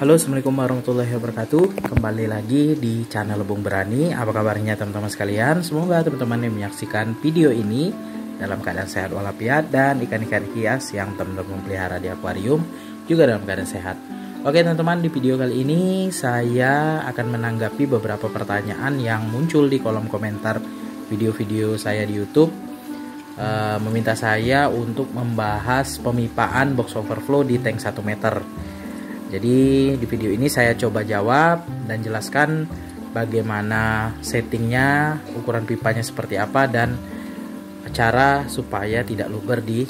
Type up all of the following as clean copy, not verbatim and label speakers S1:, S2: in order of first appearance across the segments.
S1: Halo, assalamualaikum warahmatullahi wabarakatuh. Kembali lagi di channel Lebong Berani. Apa kabarnya teman-teman sekalian? Semoga teman-teman yang menyaksikan video ini dalam keadaan sehat walafiat dan ikan-ikan hias yang teman-teman pelihara di akuarium juga dalam keadaan sehat. Oke teman-teman, di video kali ini saya akan menanggapi beberapa pertanyaan yang muncul di kolom komentar video-video saya di YouTube. Meminta saya untuk membahas pemipaan box overflow di tank 1 meter. Jadi di video ini saya coba jawab dan jelaskan bagaimana settingnya, ukuran pipanya seperti apa, dan cara supaya tidak luber di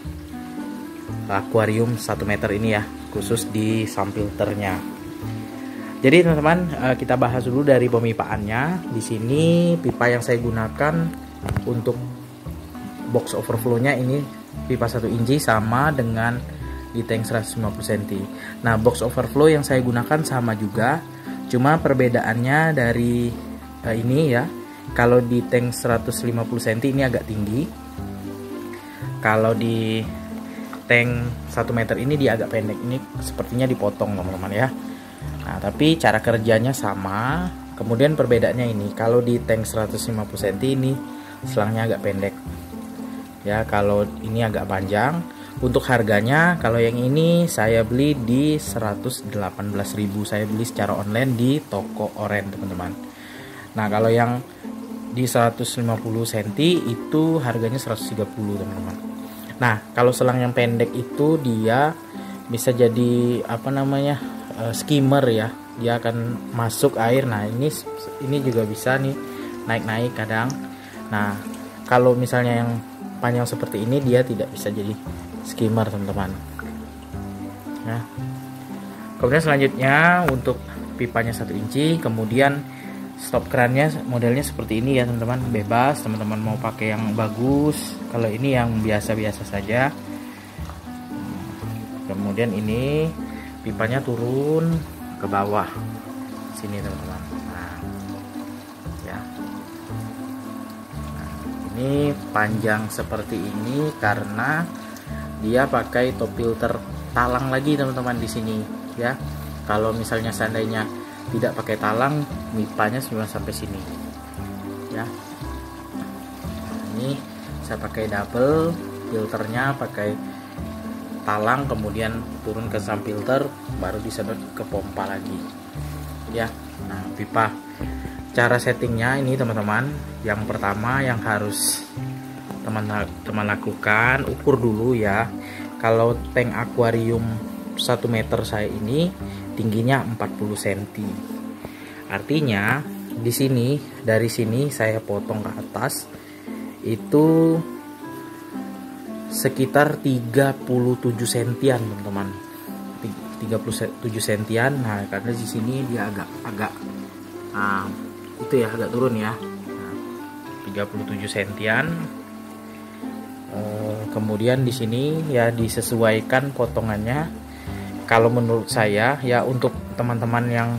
S1: akuarium 1 meter ini ya, khusus di sampilternya. Jadi teman-teman, kita bahas dulu dari pemipaannya. Di sini pipa yang saya gunakan untuk box overflow-nya ini pipa 1 inci sama dengan di tank 150 cm. Nah, box overflow yang saya gunakan sama juga, cuma perbedaannya dari ini ya. Kalau di tank 150 cm ini agak tinggi. Kalau di tank 1 meter ini dia agak pendek. Ini sepertinya dipotong teman-teman ya. Nah, tapi cara kerjanya sama. Kemudian perbedaannya ini, kalau di tank 150 cm ini selangnya agak pendek. Ya, kalau ini agak panjang. Untuk harganya, kalau yang ini saya beli di 118.000. Saya beli secara online di toko Oren, teman-teman. Nah, kalau yang di 150 cm itu harganya 130, teman-teman. Nah, kalau selang yang pendek itu dia bisa jadi apa namanya? Skimmer ya. Dia akan masuk air. Nah, ini juga bisa nih naik-naik kadang. Nah, kalau misalnya yang panjang seperti ini dia tidak bisa jadi skimmer, teman-teman. Nah, kemudian selanjutnya untuk pipanya 1 inci, kemudian stop kerannya modelnya seperti ini ya teman-teman, bebas. Teman-teman mau pakai yang bagus, kalau ini yang biasa-biasa saja. Kemudian ini pipanya turun ke bawah sini, teman-teman. Nah, ya. Nah, ini panjang seperti ini karena dia pakai top filter talang lagi, teman-teman, di sini ya. Kalau misalnya seandainya tidak pakai talang, pipanya cuma sampai sini ya. Nah, ini saya pakai double filternya, pakai talang, kemudian turun ke sampilter, baru disedot ke pompa lagi ya. Nah, pipa, cara settingnya ini teman-teman, yang pertama yang harus teman-teman lakukan, ukur dulu ya. Kalau tank akuarium 1 meter saya ini tingginya 40 cm. Artinya di sini, dari sini saya potong ke atas itu sekitar 37 cm, teman-teman. 37 cm. Nah, karena di sini dia agak itu ya, agak turun ya. Nah, 37 cm. Kemudian di sini ya disesuaikan potongannya. Kalau menurut saya ya, untuk teman-teman yang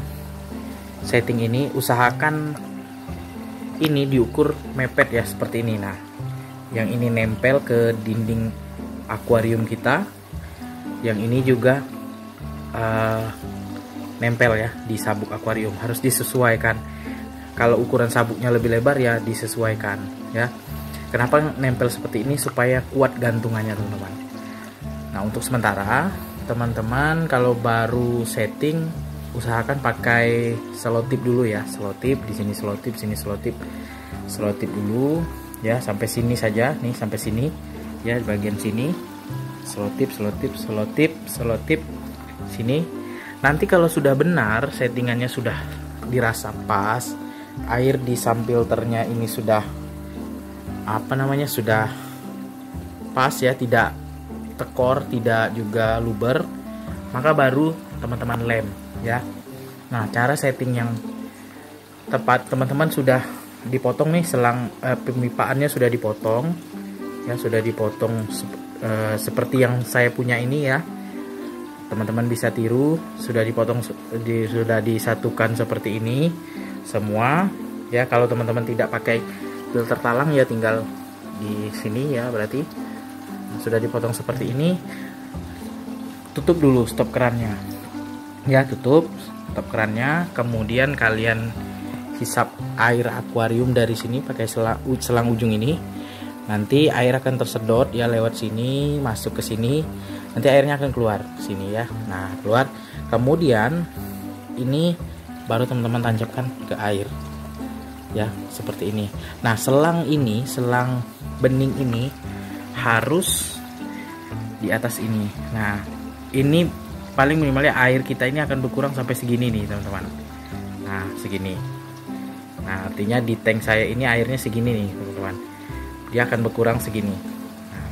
S1: setting ini usahakan ini diukur mepet ya, seperti ini. Nah, yang ini nempel ke dinding akuarium kita, yang ini juga nempel ya di sabuk akuarium, harus disesuaikan. Kalau ukuran sabuknya lebih lebar ya disesuaikan ya. Kenapa nempel seperti ini? Supaya kuat gantungannya, teman-teman. Nah, untuk sementara teman-teman kalau baru setting usahakan pakai selotip dulu ya. Selotip di sini, selotip sini, selotip dulu ya, sampai sini saja nih, sampai sini ya, bagian sini selotip sini. Nanti kalau sudah benar settingannya, sudah dirasa pas, air di sampilternya ini sudah sudah pas ya, tidak tekor, tidak juga luber, maka baru teman-teman lem ya. Nah, cara setting yang tepat, teman-teman sudah dipotong nih selang pemipaannya, sudah dipotong ya, sudah dipotong seperti yang saya punya ini ya. Teman-teman bisa tiru, sudah dipotong, sudah disatukan seperti ini semua ya. Kalau teman-teman tidak pakai filter talang ya tinggal di sini ya, berarti sudah dipotong seperti ini. Tutup dulu stop kerannya. Ya, tutup kerannya, kemudian kalian hisap air akuarium dari sini pakai selang ujung ini. Nanti air akan tersedot ya lewat sini, masuk ke sini. Nanti airnya akan keluar sini ya. Nah, keluar. Kemudian ini baru teman-teman tancapkan ke air. Ya, seperti ini. Nah, selang bening ini harus di atas ini. Nah, ini paling minimalnya air kita ini akan berkurang sampai segini nih, teman-teman. Nah, segini. Nah, artinya di tank saya ini airnya segini nih, teman-teman. Dia akan berkurang segini. Nah,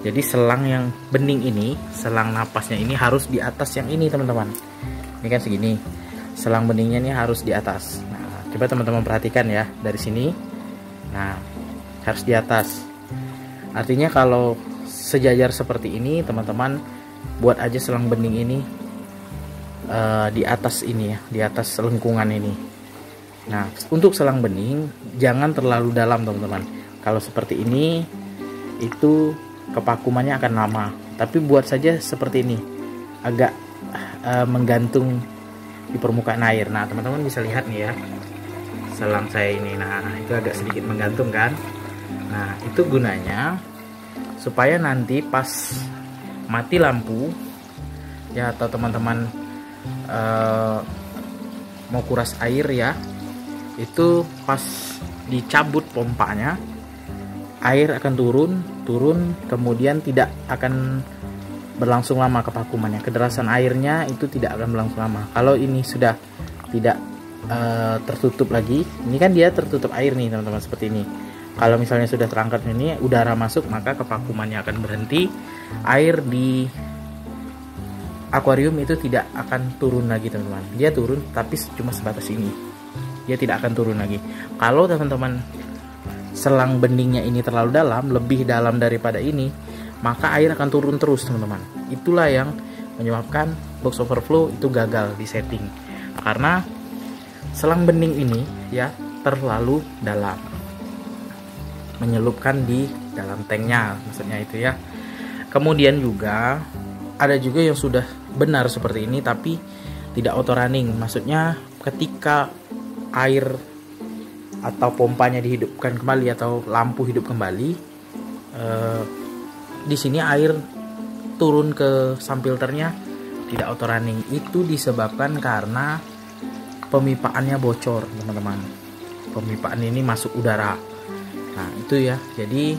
S1: jadi selang yang bening ini, selang napasnya ini harus di atas yang ini, teman-teman. Ini kan segini. Selang beningnya ini harus di atas. Nah, coba teman-teman perhatikan ya dari sini. Nah, harus di atas. Artinya kalau sejajar seperti ini, teman-teman buat aja selang bening ini di atas ini ya, di atas lengkungan ini. Nah, untuk selang bening jangan terlalu dalam, teman-teman. Kalau seperti ini itu kevakumannya akan lama. Tapi buat saja seperti ini, agak menggantung di permukaan air. Nah, teman-teman bisa lihat nih ya, selang saya ini. Nah, itu agak sedikit menggantung kan. Nah, itu gunanya supaya nanti pas mati lampu ya, atau teman-teman mau kuras air ya, itu pas dicabut pompanya, air akan turun, kemudian tidak akan berlangsung lama kevakumannya. Kederasan airnya itu tidak akan berlangsung lama. Kalau ini sudah tidak tertutup lagi, ini kan dia tertutup air nih, teman-teman, seperti ini. Kalau misalnya sudah terangkat ini, udara masuk, maka kevakumannya akan berhenti. Air di akuarium itu tidak akan turun lagi, teman-teman. Dia turun tapi cuma sebatas ini. Dia tidak akan turun lagi. Kalau teman-teman selang beningnya ini terlalu dalam, lebih dalam daripada ini, maka air akan turun terus, teman-teman. Itulah yang menyebabkan box overflow itu gagal di setting. Karena selang bening ini ya terlalu dalam, menyelupkan di dalam tanknya, maksudnya itu ya. Kemudian juga ada juga yang sudah benar seperti ini tapi tidak auto running, maksudnya ketika air atau pompanya dihidupkan kembali atau lampu hidup kembali, di sini air turun ke sampilternya tidak auto running. Itu disebabkan karena pemipaannya bocor, teman-teman. Pemipaan ini masuk udara. Nah, itu ya. Jadi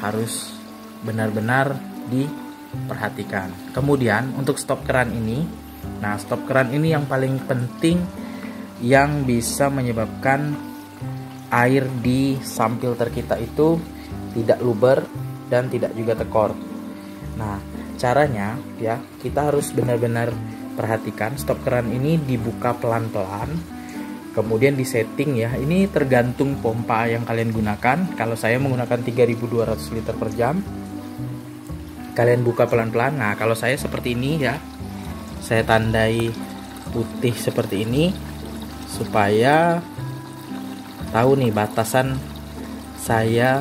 S1: harus benar-benar diperhatikan. Kemudian untuk stop keran ini, nah stop keran ini yang paling penting, yang bisa menyebabkan air di sampilter kita itu tidak luber dan tidak juga tekor. Nah, caranya ya, kita harus benar-benar perhatikan. Stop keran ini dibuka pelan-pelan, kemudian disetting ya. Ini tergantung pompa yang kalian gunakan. Kalau saya menggunakan 3200 liter per jam, kalian buka pelan-pelan. Nah, kalau saya seperti ini ya, saya tandai putih seperti ini supaya tahu nih batasan saya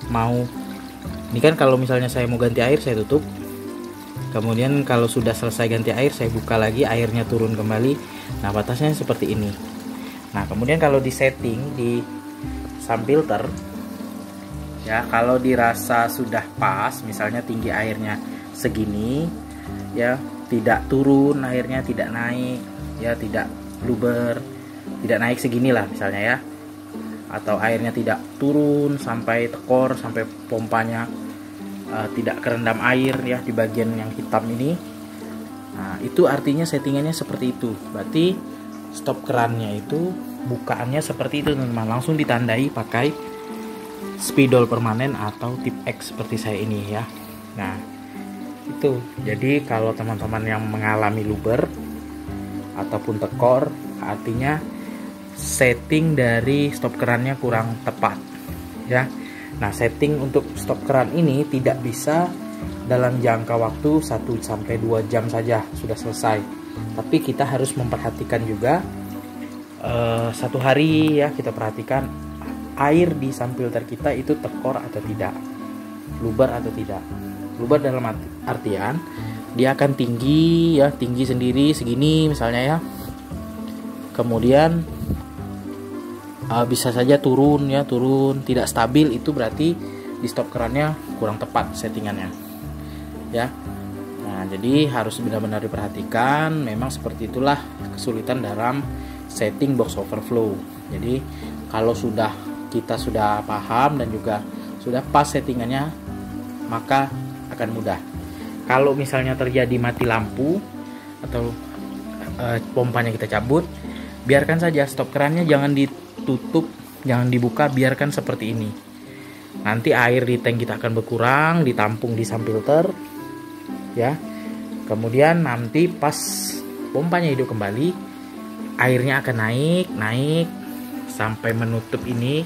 S1: mau. Ini kan kalau misalnya saya mau ganti air, saya tutup. Kemudian kalau sudah selesai ganti air, saya buka lagi, airnya turun kembali. Nah, batasnya seperti ini. Nah, kemudian kalau di setting di sampilter ya, kalau dirasa sudah pas, misalnya tinggi airnya segini ya, tidak turun airnya, tidak naik ya, tidak luber, tidak naik segini lah misalnya ya, atau airnya tidak turun sampai tekor, sampai pompanya tidak kerendam air ya di bagian yang hitam ini. Nah, itu artinya settingannya seperti itu. Berarti stop kerannya itu bukaannya seperti itu, teman-teman. Langsung ditandai pakai spidol permanen atau tip X seperti saya ini ya. Nah, itu. Jadi kalau teman-teman yang mengalami luber ataupun tekor, artinya setting dari stop kerannya kurang tepat ya. Nah, setting untuk stop keran ini tidak bisa dalam jangka waktu 1-2 jam saja sudah selesai, tapi kita harus memperhatikan juga satu hari ya, kita perhatikan air di sampilter kita itu tekor atau tidak, luber atau tidak. Luber dalam artian dia akan tinggi ya, tinggi sendiri segini misalnya ya. Kemudian bisa saja turun ya, turun tidak stabil, itu berarti di stop kerannya kurang tepat settingannya ya. Nah, jadi harus benar-benar diperhatikan. Memang seperti itulah kesulitan dalam setting box overflow. Jadi kalau kita sudah paham dan juga sudah pas settingannya, maka akan mudah. Kalau misalnya terjadi mati lampu atau pompanya kita cabut, biarkan saja stop kerannya, jangan ditutup, jangan dibuka, biarkan seperti ini. Nanti air di tank kita akan berkurang, ditampung di subfilter ya. Kemudian nanti pas pompanya hidup kembali, airnya akan naik sampai menutup ini,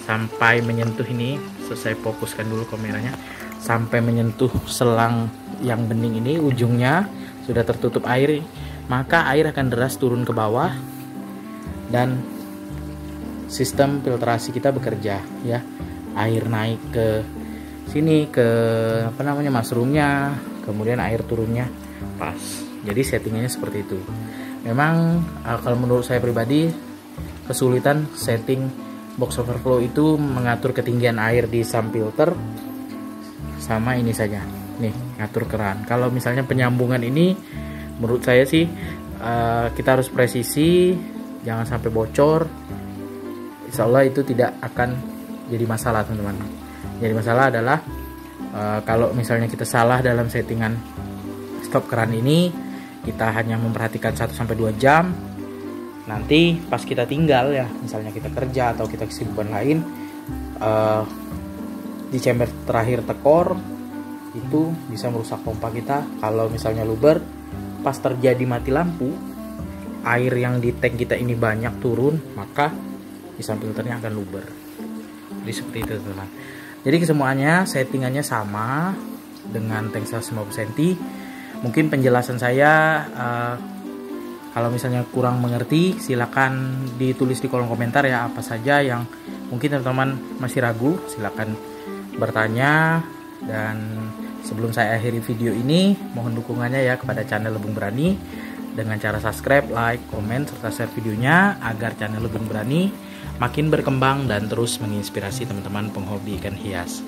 S1: sampai menyentuh ini. Saya fokuskan dulu kameranya, sampai menyentuh selang yang bening ini, ujungnya sudah tertutup air, maka air akan deras turun ke bawah dan sistem filtrasi kita bekerja ya. Air naik ke sini, ke mushroomnya, kemudian air turunnya pas. Jadi settingannya seperti itu. Memang kalau menurut saya pribadi, kesulitan setting box overflow itu mengatur ketinggian air di subfilter, sama ini saja nih, ngatur keran. Kalau misalnya penyambungan ini, menurut saya sih kita harus presisi, jangan sampai bocor. Insya Allah itu tidak akan jadi masalah teman-teman. Jadi masalah adalah kalau misalnya kita salah dalam settingan stop keran ini, kita hanya memperhatikan 1-2 jam, nanti pas kita tinggal ya, misalnya kita kerja atau kita kesibukan lain, di chamber terakhir tekor itu bisa merusak pompa kita. Kalau misalnya luber, pas terjadi mati lampu, air yang di tank kita ini banyak turun, maka di subfilternya akan luber. Jadi seperti itu teman. Jadi kesemuanya settingannya sama dengan tank 150 cm. Mungkin penjelasan saya kalau misalnya kurang mengerti, silakan ditulis di kolom komentar ya, apa saja yang mungkin teman-teman masih ragu, silakan bertanya. Dan sebelum saya akhiri video ini, mohon dukungannya ya kepada channel Lebung Berani dengan cara subscribe, like, komen, serta share videonya agar channel Lebung Berani makin berkembang dan terus menginspirasi teman-teman penghobi ikan hias.